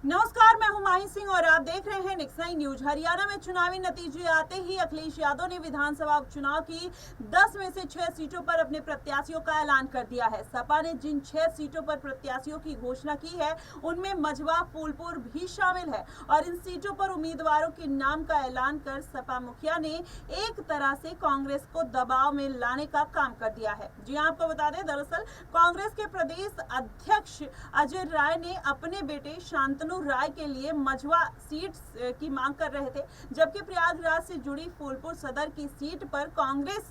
नमस्कार, मैं हुमायूं सिंह और आप देख रहे हैं नेक्स्ट 9 न्यूज। हरियाणा में चुनावी नतीजे आते ही अखिलेश यादव ने विधानसभा उपचुनाव की 10 में से 6 सीटों पर अपने प्रत्याशियों का ऐलान कर दिया है। सपा ने जिन 6 सीटों पर प्रत्याशियों की घोषणा की है उनमें मझवा, फूलपुर भी शामिल है और इन सीटों पर उम्मीदवारों के नाम का ऐलान कर सपा मुखिया ने एक तरह से कांग्रेस को दबाव में लाने का काम कर दिया है। जी हाँ, आपको बता दें, दरअसल कांग्रेस के प्रदेश अध्यक्ष अजय राय ने अपने बेटे शांतनु राय के लिए मझवा सीट की मांग कर रहे थे, जबकि प्रयागराज से जुड़ी फूलपुर सदर की सीट पर कांग्रेस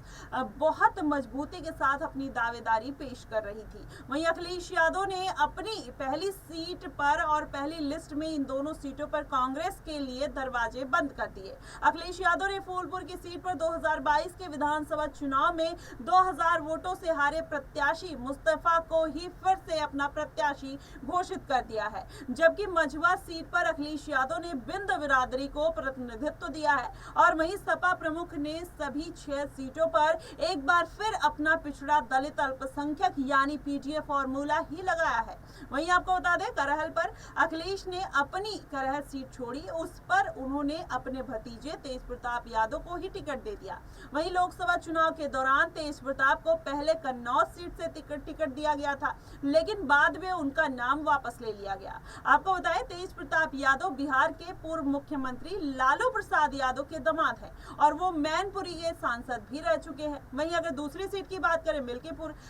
बहुत मजबूती के साथ अपनी दावेदारी पेश कर रही थी। वहीं अखिलेश यादव ने अपनी पहली सीट पर और पहली लिस्ट में इन दोनों सीटों पर कांग्रेस के लिए दरवाजे बंद कर दिए। अखिलेश यादव ने फूलपुर की सीट पर 2022 के विधानसभा चुनाव में 2000 वोटों से हारे प्रत्याशी मुस्तफा को ही फिर से अपना प्रत्याशी घोषित कर दिया है, जबकि मझवा सीट पर अखिलेश यादव ने बिंद बिरादरी को प्रतिनिधित्व दिया है और वहीं सपा प्रमुख ने सभी 6 सीटों पर एक बार फिर अपना पिछड़ा दलित अल्पसंख्यक यानी पीटीए फॉर्मूला ही लगाया है। वहीं आपको बता दें, करहल पर अखिलेश ने अपनी करहल सीट छोड़ी, उस पर उन्होंने अपने भतीजे तेज प्रताप यादव को ही टिकट दे दिया। वहीं लोकसभा चुनाव के दौरान तेज प्रताप को पहले कन्नौज सीट से टिकट दिया गया था, लेकिन बाद में उनका नाम वापस ले लिया गया। आपको बताएं, तेज प्रताप यादव बिहार के पूर्व मुख्यमंत्री लालू प्रसाद यादव के दामाद हैं और वो मैनपुरी के सांसद भी रह चुके हैं। वहीं अगर दूसरी सीट की बात करें,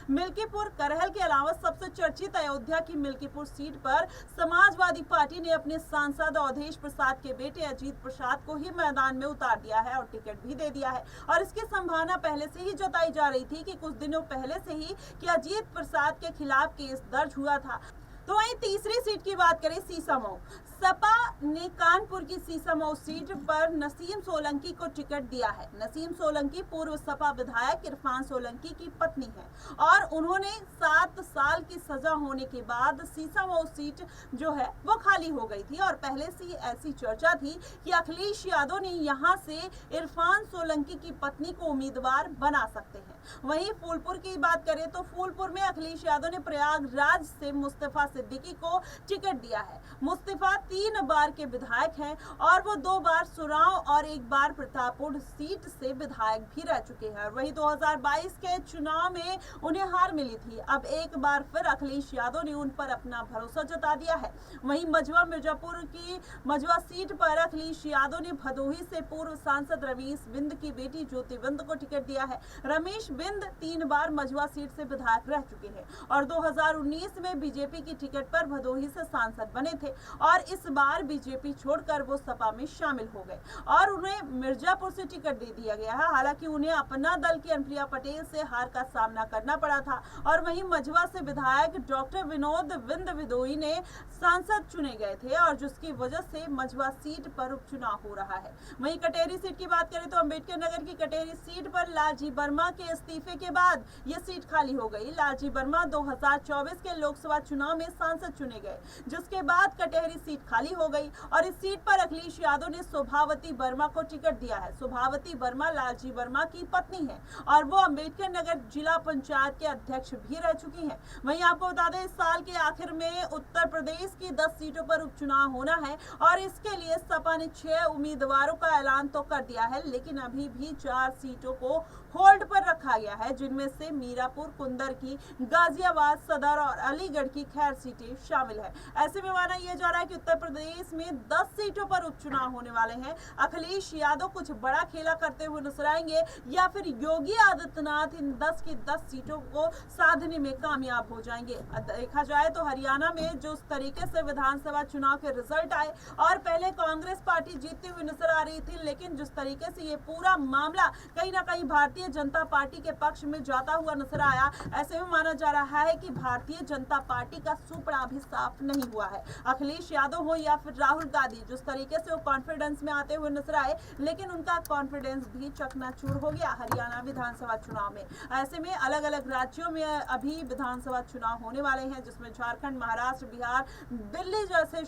मिल्कीपुर करहल के अलावा सबसे चर्चित अयोध्या की मिल्कीपुर सीट पर समाजवादी पार्टी ने अपने सांसद अवधेश प्रसाद के बेटे अजीत प्रसाद को ही मैदान में उतार दिया है और टिकट भी दे दिया है और इसकी संभावना पहले से ही जताई जा रही थी कि कुछ दिनों पहले से ही कि अजीत प्रसाद के खिलाफ केस दर्ज हुआ था। तो वहीं तीसरी सीट की बात करें, सीसामऊ, सपा ने कानपुर की सीसामऊ सीट पर नसीम सोलंकी को टिकट दिया है। नसीम सोलंकी पूर्व सपा विधायक इरफान सोलंकी की पत्नी है और उन्होंने 7 साल की सजा होने के बाद सीसामऊ सीट जो है वो खाली हो गई थी और पहले से ही ऐसी चर्चा थी कि अखिलेश यादव ने यहां से इरफान सोलंकी की पत्नी को उम्मीदवार बना सकते हैं। वहीं फूलपुर की बात करें तो फूलपुर में अखिलेश यादव ने प्रयागराज से मुस्तफा सिद्दीकी को टिकट दिया है। मुस्तफा 3 बार के विधायक हैं और वो 2 बार सुराव और 1 बार प्रतापपुर सीट से विधायक भी रह चुके हैं। वहीं 2022 के चुनाव में उन्हें हार मिली थी। अब एक बार फिर अखिलेश यादव ने उन पर अपना भरोसा जता दिया है। वहीं मझवा मिर्जापुर की मझवा सीट पर अखिलेश यादव ने भदोही से पूर्व सांसद रमेश बिंद की बेटी ज्योति बिंद को टिकट दिया है। रमेश बिंद 3 बार मझवा सीट से विधायक रह चुके हैं और 2019 में बीजेपी की टिकट पर भदोही से सांसद बने थे और इस बार बीजेपी छोड़कर वो सपा में शामिल हो गए और उन्हें मिर्जापुर से टिकट दे दिया गया है। हालांकि उन्हें अपना दल की अनुप्रिया पटेल से हार का सामना करना पड़ा था और वहीं मझवा से विधायक डॉक्टर विनोद बिंद विदोई ने सांसद चुने गए थे और जिसकी वजह से मझवा सीट पर उपचुनाव हो रहा है। वहीं कटेरी सीट की बात करें तो अम्बेडकर नगर की कटेरी सीट पर लालजी वर्मा के इस्तीफे के बाद यह सीट खाली हो गई। लालजी वर्मा 2024 के लोकसभा चुनाव में सांसद चुने गए, जिसके बाद कटेरी सीट खाली हो गई और इस सीट पर अखिलेश यादव ने शोभावती वर्मा को टिकट दिया है। शोभावती वर्मा लालजी वर्मा की पत्नी है और वो अम्बेडकर नगर जिला पंचायत के अध्यक्ष भी रह चुकी हैं। वहीं आपको बता दें, इस साल के आखिर में उत्तर प्रदेश की 10 सीटों पर उपचुनाव होना है और इसके लिए सपा ने 6 उम्मीदवारों का ऐलान तो कर दिया है, लेकिन अभी भी 4 सीटों को होल्ड पर रखा गया है, जिनमें से मीरापुर, कुंदर की, गाजियाबाद, सदर और अलीगढ़ की खैर सीटें शामिल है। ऐसे में माना यह जा रहा है कि उत्तर प्रदेश में 10 सीटों पर उपचुनाव होने वाले हैं। अखिलेश यादव कुछ बड़ा खेला करते हुए नजर आएंगे या फिर योगी आदित्यनाथ इन 10 की 10 सीटों को साधने में कामयाब हो जाएंगे। देखा जाए तो हरियाणा में जो तरीके से विधानसभा चुनाव के रिजल्ट आए और पहले कांग्रेस पार्टी जीतती हुई नजर आ रही थी, लेकिन जिस तरीके से ये पूरा मामला कहीं ना कहीं भारतीय जनता पार्टी के पक्ष में जाता हुआ नजर आया, ऐसे में माना जा रहा है कि भारतीय जनता पार्टी का सुपड़ा अभी साफ नहीं हुआ है। अखिलेश यादव हो या फिर राहुल गांधी, जिस तरीके से वो कॉन्फिडेंस में आते हुए नजर आए, लेकिन उनका कॉन्फिडेंस भी चकनाचूर हो गया हरियाणा विधानसभा चुनाव में। ऐसे में अलग अलग राज्यों में अभी विधानसभा चुनाव होने वाले हैं, जिसमें झारखंड, महाराष्ट्र, बिहार, दिल्ली जैसे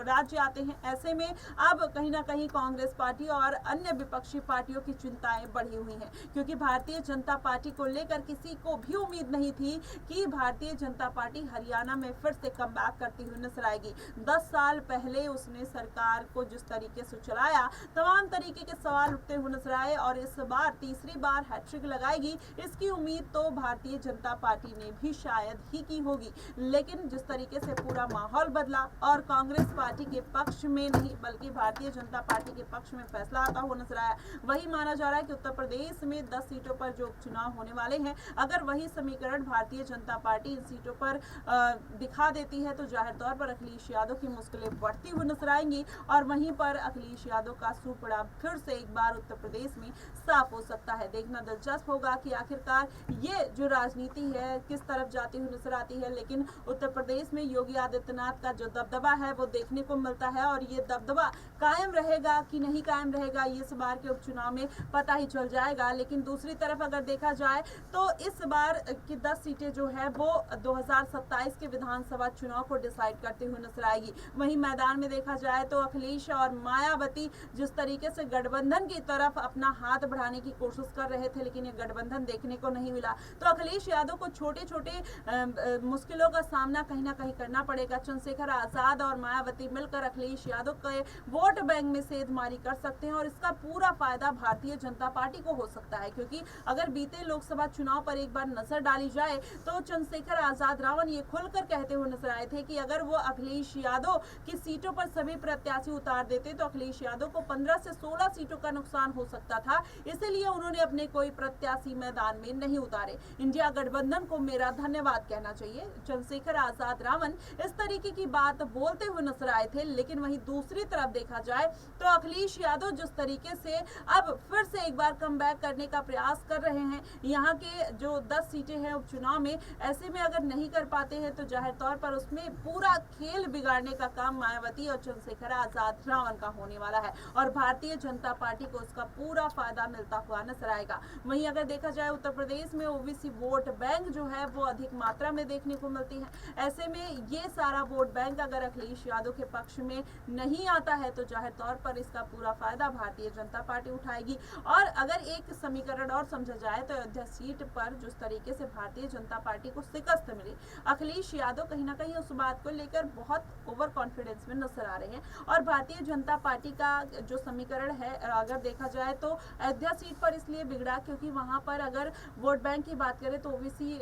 राज्य आते हैं। ऐसे में अब कहीं ना कहीं कांग्रेस पार्टी और अन्य विपक्षी पार्टियों की चिंताएं बढ़ी हुई हैं, क्योंकि क्योंकि भारतीय जनता पार्टी को लेकर किसी को भी उम्मीद नहीं थी कि भारतीय जनता पार्टी हरियाणा में फिर से कमबैक करती हुई नजर आएगी। 10 साल पहले उसने सरकार को जिस तरीके से चलाया, तमाम तरीके के सवाल उठते हुए नजर आए और इस बार तीसरी बार हैट्रिक लगाएगी, इसकी उम्मीद तो भारतीय जनता पार्टी ने भी शायद ही की होगी। लेकिन जिस तरीके से पूरा माहौल बदला और कांग्रेस पार्टी के पक्ष में नहीं बल्कि भारतीय जनता पार्टी के पक्ष में फैसला आता हुआ नजर आया, वही माना जा रहा है कि उत्तर प्रदेश में 10 सीटों पर जो उपचुनाव होने वाले हैं, अगर वही समीकरण भारतीय जनता पार्टी इन सीटों पर दिखा देती है तो जाहिर तौर पर अखिलेश यादव की मुश्किलें बढ़ती हुई नजर आएंगी और वहीं पर अखिलेश यादव का सुपड़ा फिर से एक बार उत्तर प्रदेश में साफ हो सकता है। देखना दिलचस्प होगा कि आखिरकार ये जो राजनीति है किस तरफ जाती हुई नजर आती है। लेकिन उत्तर प्रदेश में योगी आदित्यनाथ का जो दबदबा है वो देखने को मिलता है और ये दबदबा कायम रहेगा कि नहीं कायम रहेगा, ये इस बार के उपचुनाव में पता ही चल जाएगा। लेकिन दूसरी तरफ अगर देखा जाए तो इस बार की 10 सीटें जो है वो 2027 के विधानसभा चुनाव को डिसाइड करते हुए नजर आएगी। वहीं मैदान में देखा जाए तो अखिलेश और मायावती जिस तरीके से गठबंधन की तरफ अपना हाथ बढ़ाने की कोशिश कर रहे थे, लेकिन ये गठबंधन देखने को नहीं मिला, तो अखिलेश यादव को छोटे छोटे मुश्किलों का सामना कहीं ना कहीं करना पड़ेगा। चंद्रशेखर आजाद और मायावती मिलकर अखिलेश यादव के वोट बैंक में सेधमारी कर सकते हैं और इसका पूरा फायदा भारतीय जनता पार्टी को हो सकता है। क्योंकि अगर बीते लोकसभा चुनाव पर एक बार नजर डाली जाए तो चंद्रशेखर आजाद रावण ये खुलकर कहते हुए नजर आए थे कि अगर वो अखिलेश यादव की सीटों पर सभी प्रत्याशी उतार देते तो अखिलेश यादव को 15 से 16 सीटों का नुकसान हो सकता था, इसलिए उन्होंने अपने कोई प्रत्याशी मैदान में नहीं उतारे। इंडिया गठबंधन को मेरा धन्यवाद कहना चाहिए। चंद्रशेखर आजाद रावण इस तरीके की बात बोलते हुए नजर आए थे। लेकिन वहीं दूसरी तरफ देखा जाए तो अखिलेश यादव जिस तरीके से अब फिर से एक बार कमबैक करने का प्रयास कर रहे हैं, यहाँ के जो 10 सीटें हैं उपचुनाव में, ऐसे में अगर नहीं कर पाते हैं तो जाहिर तौर पर उसमें पूरा खेल बिगाड़ने का काम मायावती और चंद्रशेखर आजाद रावण का होने वाला है और भारतीय जनता पार्टी को उसका पूरा फायदा मिलता हुआ नजर आएगा। वहीं अगर देखा जाए उत्तर प्रदेश में ओबीसी वोट बैंक जो है वो अधिक मात्रा में देखने को मिलती है। ऐसे में ये सारा वोट बैंक अगर अखिलेश यादव के पक्ष में नहीं आता है तो जाहिर तौर पर इसका पूरा फायदा भारतीय जनता पार्टी उठाएगी। और अगर एक समीकरण और समझा जाए तो अयोध्या सीट पर जिस तरीके से भारतीय जनता पार्टी को शिकस्त मिली, अखिलेश यादव कहीं ना कहीं उस बात को लेकर बहुत ओवर कॉन्फिडेंस में नजर आ रहे हैं और भारतीय जनता पार्टी का जो समीकरण है अगर देखा जाए तो अयोध्या सीट पर इसलिए बिगड़ा क्योंकि वहां पर अगर वोट बैंक की बात करें तो ओबीसी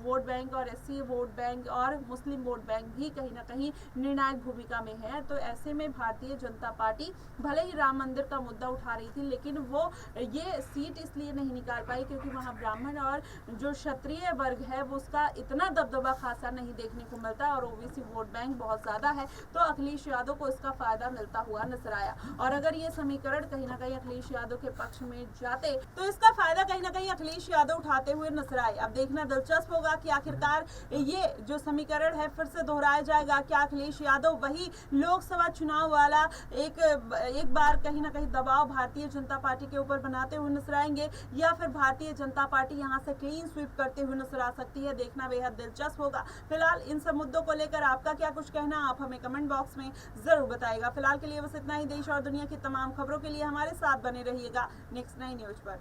वोट बैंक और एससी वोट बैंक और मुस्लिम वोट बैंक भी कहीं ना कहीं निर्णायक भूमिका में है। तो ऐसे में भारतीय जनता पार्टी भले ही राम मंदिर का मुद्दा उठा रही थी, लेकिन वो ये सीट इसलिए नहीं निकाल पाई क्योंकि वहां ब्राह्मण और जो क्षत्रिय वर्ग है वो उसका इतना दबदबा खासा नहीं देखने को मिलता और ओबीसी वोट बैंक बहुत ज्यादा है, तो अखिलेश यादव को इसका फायदा मिलता हुआ नजर आया। और अगर ये समीकरण कहीं ना कहीं अखिलेश यादव के पक्ष में जाते तो इसका फायदा कहीं ना कहीं अखिलेश यादव उठाते हुए नजर आए। अब देखना दिलचस्प होगा कि आखिरकार ये जो समीकरण है फिर से दोहराया जाएगा। क्या अखिलेश यादव वही लोकसभा चुनाव वाला एक बार कहीं ना कहीं दबाव भारतीय जनता पार्टी के ऊपर बनाते हुए नजर आएंगे या फिर भारतीय जनता पार्टी यहां से क्लीन स्वीप करते हुए नजर आ सकती है। देखना बेहद दिलचस्प होगा। फिलहाल इन सब मुद्दों को लेकर आपका क्या कुछ कहना, आप हमें कमेंट बॉक्स में जरूर बताइएगा। फिलहाल के लिए बस इतना ही। देश और दुनिया की तमाम खबरों के लिए हमारे साथ बने रहिएगा नेक्स्ट 9 न्यूज पर।